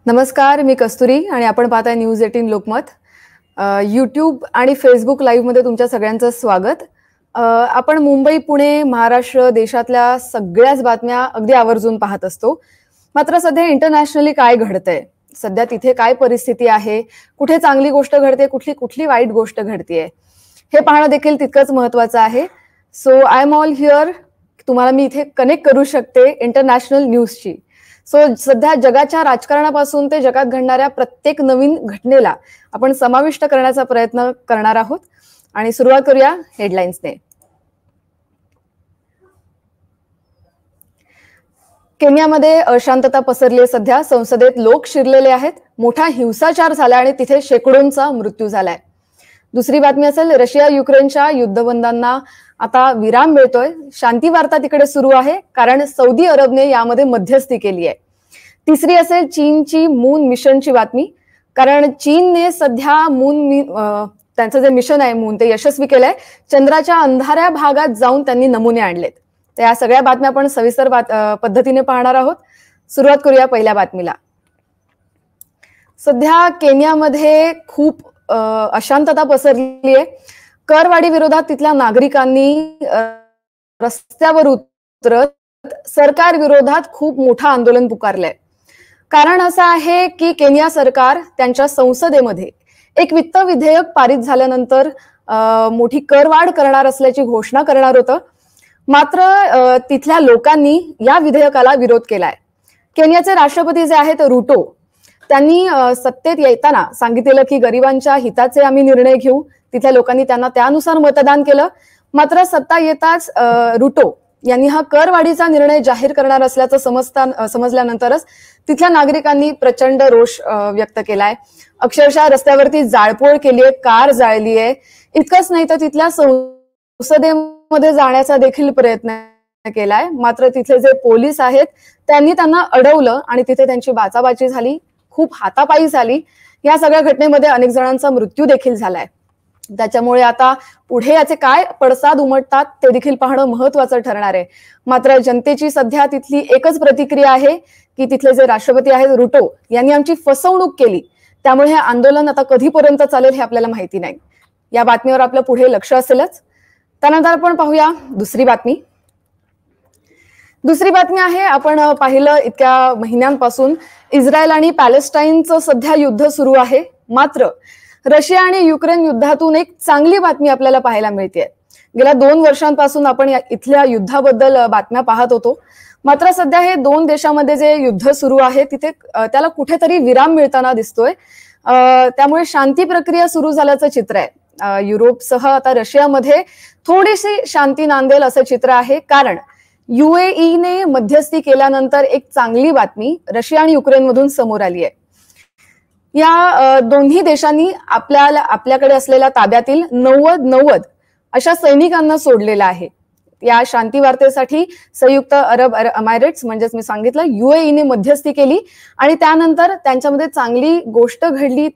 नमस्कार, मी कस्तुरी आणि आपण पाहताय न्यूज 18 लोकमत. YouTube आणि Facebook लाईव्ह मध्ये तुमच्या सगळ्यांचं स्वागत. आपण मुंबई, पुणे, महाराष्ट्र, देशातल्या सगळ्याच बातम्या अगदी आवर्जून पाहत असतो. मात्र सध्या इंटरनॅशनली काय घडतंय, सध्या तिथे काय परिस्थिती आहे, कुठे चांगली गोष्ट घडते, कुठली वाईट गोष्ट घडतेय, हे पाहणं देखील तितकंच महत्वाचं आहे. So I am all here. तुम्हाला मी इथे कनेक्ट करू शकते इंटरनॅशनल न्यूजची. सो सध्या जगाच्या राजकारणापासून ते जगात घडणाऱ्या प्रत्येक नवीन घटनेला आपण समाविष्ट करण्याचा प्रयत्न करणार आहोत. आणि सुरुवात करूया हेडलाईन्सने. केनियामध्ये अशांतता पसरली आहे. सध्या संसदेत लोक शिरलेले आहेत. मोठा हिंसाचार झाला आणि तिथे शेकडोंचा मृत्यू झालाय. दुसरी बातमी असेल, रशिया युक्रेनच्या युद्धबंधांना आता विराम मिळतोय. शांती वार्ता तिकडे सुरू आहे कारण सौदी अरबने यामध्ये मध्यस्थी केली आहे. तिसरी असेल चीनची मून मिशनची बातमी, कारण चीनने सध्या त्यांचं जे मिशन आहे मून ते यशस्वी केलंय. चंद्राच्या अंधाऱ्या भागात जाऊन त्यांनी नमुने आणलेत. तर या सगळ्या बातम्या आपण सविस्तर पद्धतीने पाहणार आहोत. सुरुवात करूया पहिल्या बातमीला. सध्या केनियामध्ये खूप अशांतता पसरली आहे. करवाढी विरोधात तिथल्या नागरिकांनी रस्त्यावर उतरत सरकार विरोधात खूप मोठं आंदोलन पुकारलंय. कारण असं आहे की केनिया सरकार त्यांच्या संसदेमध्ये एक वित्त विधेयक पारित झाल्यानंतर मोठी करवाढ करणार असल्याची घोषणा करणार होतं. मात्र तिथल्या लोकांनी या विधेयकाला विरोध केलाय. केनियाचे राष्ट्रपती जे आहेत रुटो, त्यांनी सत्तेत येताना सांगितलेलं की गरिबांच्या हिताचे आम्ही निर्णय घेऊ. तिथल्या लोकांनी त्यांना त्यानुसार मतदान केलं. मात्र सत्ता येताच रुटो यांनी हा करवाढीचा निर्णय जाहीर करणार असल्याचं समजल्यानंतरच तिथल्या नागरिकांनी प्रचंड रोष व्यक्त केलाय. अक्षरशः रस्त्यावरती जाळपोळ केलीये, कार जाळलीये. इतकंच नाही तर तिथल्या संसदेमध्ये जाण्याचा देखील प्रयत्न केलाय. मात्र तिथले जे पोलीस आहेत त्यांनी त्यांना अडवलं आणि तिथे त्यांची बाचाबाची झाली, खूप हातापायी झाली. या सगळ्या घटनेमध्ये अनेक जणांचा मृत्यू देखील झालाय. त्याच्यामुळे आता पुढे याचे काय पडसाद उमटतात ते देखील पाहणं महत्वाचं ठरणार आहे. मात्र जनतेची सध्या तिथली एकच प्रतिक्रिया आहे की तिथले जे राष्ट्रपती आहेत रुटो यांनी आमची फसवणूक केली, त्यामुळे हे आंदोलन आता कधीपर्यंत चालेल हे आपल्याला माहिती नाही. या बातमीवर आपलं पुढे लक्ष असेलच. त्यानंतर आपण पाहूया दुसरी बातमी. दुसरी बातमी आहे, आपण पाहिलं इतक्या महिन्यांपासून इस्रायल आणि पॅलेस्टाईनचं सध्या युद्ध सुरू आहे. मात्र रशिया आणि युक्रेन युद्धातून एक चांगली बातमी आपल्याला पाहायला मिळते. गेल्या 2 वर्षांपासून आपण इथल्या युद्धाबद्दल बातम्या पाहत होतो. मात्र सध्या हे 2 देशांमध्ये जे युद्ध सुरू आहे तिथे त्याला कुठेतरी विराम मिळताना दिसतोय. त्यामुळे शांती प्रक्रिया सुरू झाल्याचं चित्र आहे. युरोपसह आता रशियामध्ये थोडीशी शांती नांदेल असं चित्र आहे. कारण UAE मध्यस्थी केल्यानंतर एक चांगली बातमी रशिया आणि युक्रेनमधून समोर आली आहे. या दोन्ही देशांनी आपल्याकडे असलेल्या ताब्यातील 90 अशा सैनिकांना सोडलेलं आहे. या शांती वार्तेसाठी संयुक्त अरब अमिरेट्स म्हणजेच मी सांगितलं UAE मध्यस्थी केली आणि त्यानंतर त्यांच्यामध्ये चांगली गोष्ट घडली.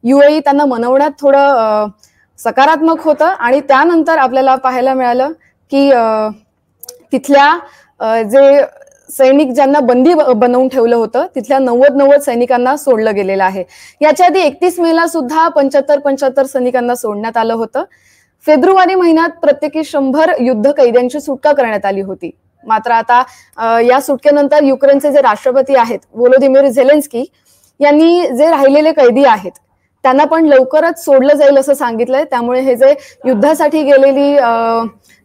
UAE त्यांना मनवण्यात थोडं सकारात्मक होतं आणि त्यानंतर आपल्याला पाहायला मिळालं की तिथल्या जे सैनिक ज्यांना बंदी बनवून ठेवलं होतं तिथल्या 90 सैनिकांना सोडलं गेलेलं आहे. याच्या आधी 31 मेला सुद्धा 75 सैनिकांना सोडण्यात आलं होतं. फेब्रुवारी महिन्यात प्रत्येकी 100 युद्ध कैद्यांची सुटका करण्यात आली होती. मात्र आता या सुटकेनंतर युक्रेनचे जे राष्ट्रपती आहेत व्होलोदिमीर झेलेन्स्की यांनी जे राहिलेले कैदी आहेत त्यांना पण लवकरच सोडलं जाईल असं सांगितलंय. त्यामुळे हे जे युद्धासाठी गेलेली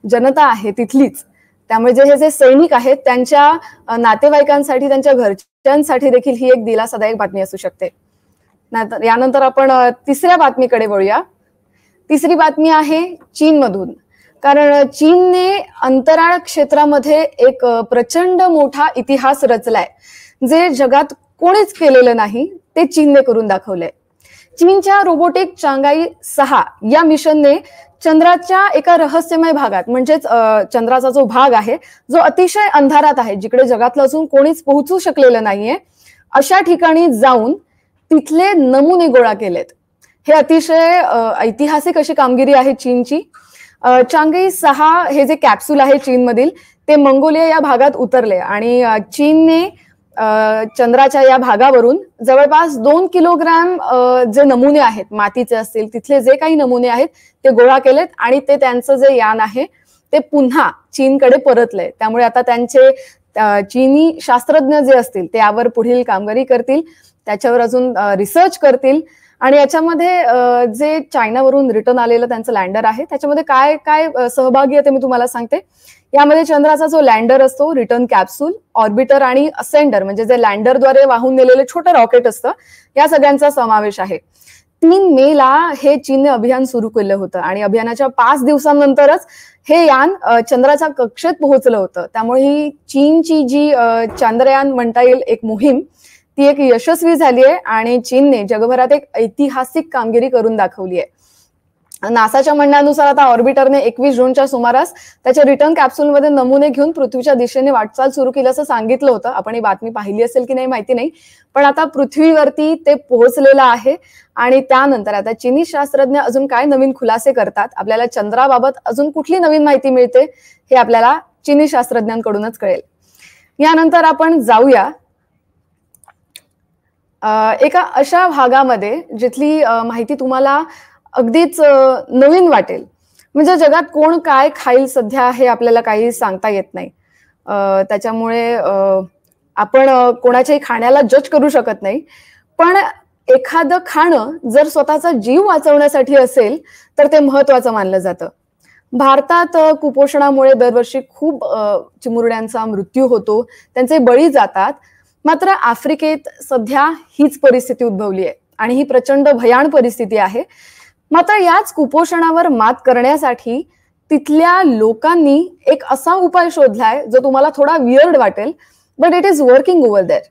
जनता आहे तिथलीच, त्यामुळे हे जे सैनिक आहेत त्यांच्या नातेवाईकांसाठी, त्यांच्या घरच्यांसाठी देखील ही एक दिलासादायक बातमी असू शकते. यानंतर आपण तिसऱ्या बातमीकडे वळूया. तिसरी बातमी आहे चीनमधून. कारण चीनने अंतराळ क्षेत्रामध्ये एक प्रचंड मोठा इतिहास रचलाय. जे जगात कोणीच केलेलं नाही ते चीनने करून दाखवलंय. चीनच्या रोबोटिक चांगाई 6 या मिशनने चंद्राच्या एका रहस्यमय भागात, म्हणजेच चंद्राचा जो भाग आहे जो अतिशय अंधारात आहे, जिकडे जगातलं अजून कोणीच पोहोचू शकलेलं नाहीये, अशा ठिकाणी जाऊन तिथले नमुने गोळा केलेत. हे अतिशय ऐतिहासिक अशी कामगिरी आहे चीनची. चांगाई 6 हे जे कॅप्सूल आहे चीनमधील ते मंगोलिया या भागात उतरले आणि चीनने चंद्राच्या या भागावरून जवळपास 2 किलोग्रॅम जे नमुने आहेत मातीचे असतील तिथले जे काही नमुने आहेत ते गोळा केलेत आणि ते त्यांचं जे यान आहे ते पुन्हा चीनकडे परतलंय. त्यामुळे आता त्यांचे चीनी शास्त्रज्ञ जे असतील ते यावर पुढील कामगिरी करतील, त्याच्यावर अजून रिसर्च करतील आणि याच्यामध्ये जे चायनावरून रिटर्न आलेलं त्यांचं लँडर आहे त्याच्यामध्ये काय काय सहभागी आहे ते मी तुम्हाला सांगते. यामध्ये चंद्राचा जो लँडर असतो, रिटर्न कॅप्सूल, ऑर्बिटर आणि असेंडर म्हणजे जे लँडरद्वारे वाहून नेलेलं छोटं रॉकेट असतं, या सगळ्यांचा समावेश आहे. 3 मेला हे चीनने अभियान सुरू केलं होतं आणि अभियानाच्या 5 दिवसांनंतरच हे यान चंद्राच्या कक्षेत पोहोचलं होतं. त्यामुळे ही चीनची जी चांद्रयान म्हणता येईल एक मोहीम ती एक यशस्वी झाली आहे आणि चीनने जगभरात एक ऐतिहासिक कामगिरी करून दाखवली आहे. नासाच्या म्हणण्यानुसार आता ऑर्बिटरने 21 जूनच्या सुमारास त्याच्या रिटर्न कॅप्सूलमध्ये नमुने घेऊन पृथ्वीच्या दिशेने वाटचाल सुरू केली असं सांगितलं होतं. आपण ही बातमी पाहिली असेल की नाही माहिती नाही, पण आता पृथ्वीवरती ते पोहोचलेलं आहे आणि त्यानंतर आता चीनी शास्त्रज्ञ अजून काय नवीन खुलासे करतात, आपल्याला चंद्राबाबत अजून कुठली नवीन माहिती मिळते हे आपल्याला चीनी शास्त्रज्ञांकडूनच कळेल. यानंतर आपण जाऊया एका अशा भागामध्ये जिथली माहिती तुम्हाला अगदीच नवीन वाटेल. म्हणजे जगात कोण काय खाईल सध्या हे आपल्याला काही सांगता येत नाही. त्याच्यामुळे आपण कोणाच्याही खाण्याला जज करू शकत नाही. पण एखादं खाणं जर स्वतःचा जीव वाचवण्यासाठी असेल तर ते महत्वाचं मानलं जातं. भारतात कुपोषणामुळे दरवर्षी खूप चिमुरड्यांचा मृत्यू होतो, त्यांचे बळी जातात. मात्र आफ्रिकेत सध्या हीच परिस्थिती उद्भवली आहे आणि ही प्रचंड भयाण परिस्थिती आहे. मात्र याच कुपोषणावर मात करण्यासाठी तिथल्या लोकांनी एक असा उपाय शोधलाय जो तुम्हाला थोडा वियर्ड वाटेल, but it is working over there.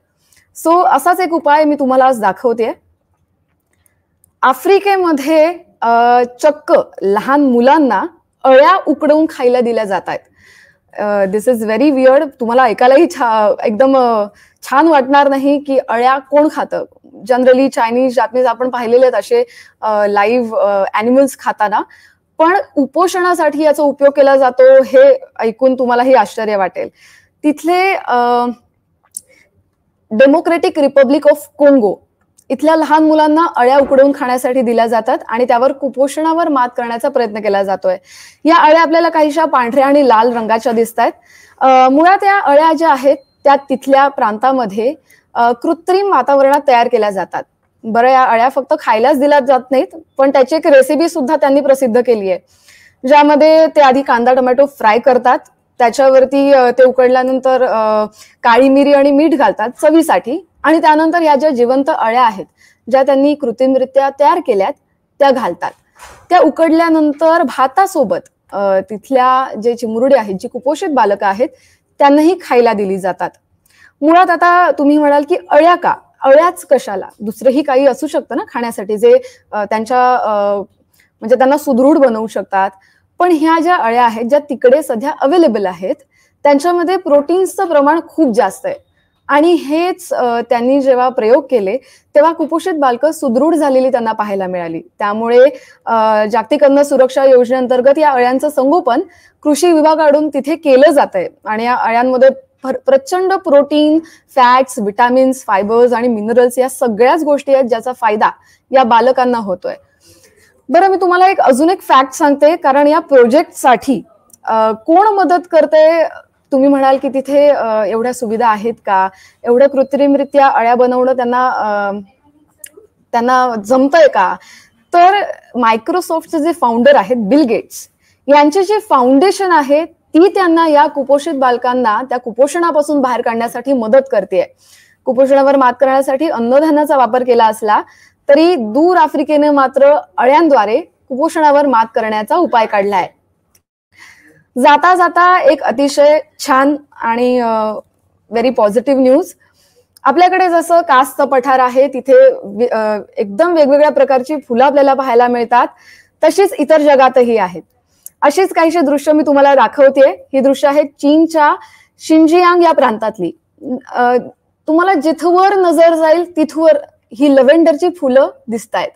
So असाच एक उपाय मी तुम्हाला आज दाखवते. आफ्रिकेमध्ये चक्क लहान मुलांना अळ्या उकडवून खायला दिल्या जात आहेत. दिस इज व्हेरी वियर्ड. तुम्हाला ऐकायलाही एकदम छान वाटणार नाही की अळ्या कोण खातं. जनरली चायनीज, जापनीज आपण पाहिलेले आहेत असे लाईव्ह ॲनिमल्स खाताना, पण उपोषणासाठी याचा उपयोग केला जातो हे ऐकून तुम्हालाही आश्चर्य वाटेल. तिथले डेमोक्रेटिक रिपब्लिक ऑफ कोंगो इथल्या लहान मुलांना अळ्या उकडवून खाण्यासाठी दिल्या जातात आणि त्यावर कुपोषणावर मात करण्याचा प्रयत्न केला जातोय. या अळ्या आपल्याला काहीशा पांढऱ्या आणि लाल रंगाच्या दिसत आहेत. मुळात या अळ्या ज्या आहेत त्या तिथल्या प्रांतामध्ये कृत्रिम वातावरणात तयार केल्या जातात. बरं, या अळ्या फक्त खायलाच दिल्या जात नाहीत, पण त्याची एक रेसिपी सुद्धा त्यांनी प्रसिद्ध केली आहे, ज्यामध्ये ते आधी कांदा टोमॅटो फ्राय करतात, त्याच्यावरती ते उकडल्यानंतर काळी मिरी आणि मीठ घालतात चवीसाठी आणि त्यानंतर या ज्या जिवंत अळ्या आहेत ज्या त्यांनी कृत्रिमरित्या तयार केल्यात त्या घालतात. त्या उकडल्यानंतर भातासोबत तिथल्या जे चिमुरडे आहेत, जी कुपोषित बालकं आहेत, त्यांनाही खायला दिली जातात. मुळात आता तुम्ही म्हणाल की अळ्या का, अळ्याच कशाला, दुसरंही काही असू शकतं ना खाण्यासाठी जे त्यांच्या म्हणजे त्यांना सुदृढ बनवू शकतात. पण ह्या ज्या अळ्या आहेत ज्या तिकडे सध्या अवेलेबल आहेत त्यांच्यामध्ये प्रोटीन्सचं प्रमाण खूप जास्त आहे आणि हेच त्यांनी जेव्हा प्रयोग केले तेव्हा कुपोषित बालकं सुदृढ झालेली त्यांना पाहायला मिळाली. त्यामुळे जागतिक अन्न सुरक्षा योजनेअंतर्गत या अळ्यांचं संगोपन कृषी विभागाकडून तिथे केलं जात आहे आणि या अळ्यांमध्ये प्रचंड प्रोटीन, फॅट्स, विटामिन्स, फायबर्स आणि मिनरल्स या सगळ्याच गोष्टी आहेत ज्याचा फायदा या बालकांना होतोय. बरं, मी तुम्हाला अजून एक फॅक्ट सांगते, कारण या प्रोजेक्टसाठी कोण मदत करते. तुम्ही म्हणाल की तिथे एवढ्या सुविधा आहेत का, एवढ्या कृत्रिमरित्या अळ्या बनवणं त्यांना जमतंय का. तर मायक्रोसॉफ्टचे जे फाउंडर आहेत बिल गेट्स, यांची जी फाउंडेशन आहे ती त्यांना या कुपोषित बालकांना त्या कुपोषणापासून बाहेर काढण्यासाठी मदत करते. कुपोषणावर मात करण्यासाठी अन्नधान्याचा वापर केला असला तरी दूर आफ्रिकेने मात्र अळ्यांद्वारे कुपोषणावर मात करण्याचा उपाय काढलाय. जाता जाता एक अतिशय छान आणि व्हेरी पॉझिटिव्ह न्यूज. आपल्याकडे जसं कासचं पठार आहे तिथे एकदम वेगवेगळ्या प्रकारची फुलं आपल्याला पाहायला मिळतात, तशीच इतर जगातही आहेत. अशीच काहीशी दृश्य मी तुम्हाला दाखवते. ही दृश्य आहेत चीनच्या शिंजियांग या प्रांतातली. तुम्हाला जिथवर नजर जाईल तिथवर ही लव्हेंडरची फुलं दिसत आहेत.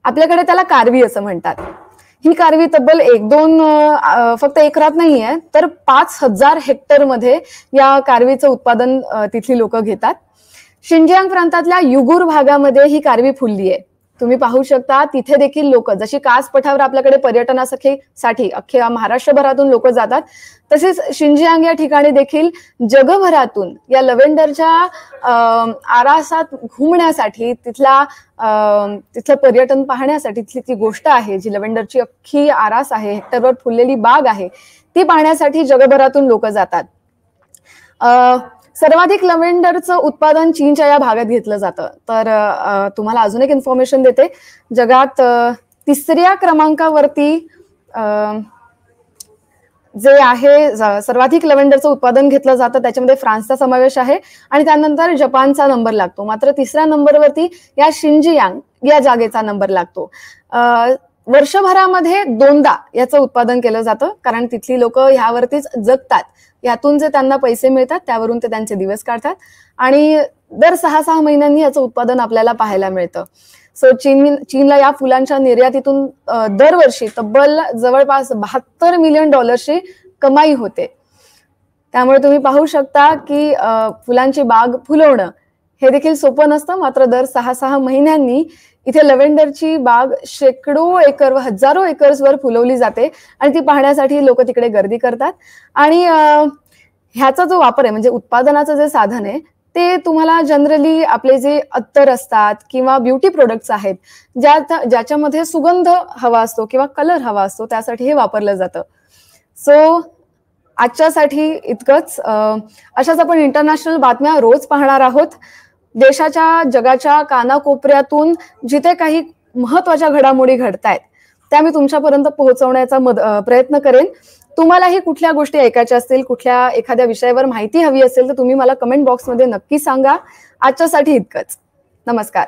आपल्याकडे त्याला कारवी असं म्हणतात. ही कारवी तब्बल 1-2 फक्त एकरात नाहीये तर 5,000 हेक्टर मध्ये या कारवीचं उत्पादन तिथली लोक घेतात. शिंजियांग प्रांतातल्या युगुर भागामध्ये ही कारवी फुलली आहे. तुम्ही पाहू शकता तिथे देखील लोक, जशी कास पठार आपल्याकडे पर्यटनासाठी अख्ख्या महाराष्ट्रभरातून लोक जातात, तसेच शिंजियांग या ठिकाणी देखील जगभरातून या लव्हेंडरच्या आरासात घुमण्यासाठी, तिथलं पर्यटन पाहण्यासाठी, तिथली ती गोष्ट आहे जी लव्हेंडरची अख्खी आरास आहे, हेक्टरवर फुललेली बाग आहे, ती पाहण्यासाठी जगभरातून लोक जातात. सर्वाधिक लव्हेंडरचं उत्पादन चीनच्या या भागात घेतलं जातं. तर तुम्हाला अजून एक इन्फॉर्मेशन देते. जगात 3ऱ्या क्रमांकावरती जे आहे सर्वाधिक लव्हेंडरचं उत्पादन घेतलं जातं त्याच्यामध्ये फ्रान्सचा समावेश आहे आणि त्यानंतर जपानचा नंबर लागतो. मात्र 3ऱ्या नंबरवरती या शिंजियांग या जागेचा नंबर लागतो. वर्षभरामध्ये 2दा याचं उत्पादन केलं जातं, कारण तिथली लोक ह्यावरतीच जगतात. यातून जे त्यांना पैसे मिळतात त्यावरून ते त्यांचे दिवस काढतात आणि दर 6-6 महिन्यांनी याचं उत्पादन आपल्याला पाहायला मिळतं. सो चीनला या फुलांच्या निर्यातीतून दरवर्षी तब्बल जवळपास $72 मिलियन कमाई होते. त्यामुळे तुम्ही पाहू शकता की फुलांची बाग फुलवणं हे देखील सोपं नसतं. मात्र दर 6-6 महिन्यांनी इथे लव्हेंडरची बाग शेकडो एकर व हजारो एकर्सवर फुलवली जाते आणि ती पाहण्यासाठी लोक तिकडे गर्दी करतात. आणि ह्याचा जो वापर आहे, म्हणजे उत्पादनाचं जे साधन आहे, ते तुम्हाला जनरली आपले जे अत्तर असतात किंवा ब्युटी प्रोडक्ट्स आहेत, ज्याच्यामध्ये सुगंध हवा असतो किंवा कलर हवा असतो, त्यासाठी हे वापरलं जातं. सो आजच्यासाठी इतकंच. अशाच आपण इंटरनॅशनल बातम्या रोज पाहणार आहोत. देशाच्या, जगाच्या कानाकोपऱ्यातून जिथे काही महत्वाच्या घडामोडी घडतायत त्या मी तुमच्यापर्यंत पोहोचवण्याचा प्रयत्न करेन. तुम्हालाही कुठल्या गोष्टी ऐकायच्या असतील, कुठल्या एखाद्या विषयावर माहिती हवी असेल तर तुम्ही मला कमेंट बॉक्समध्ये नक्की सांगा. आजच्यासाठी इतकंच. नमस्कार.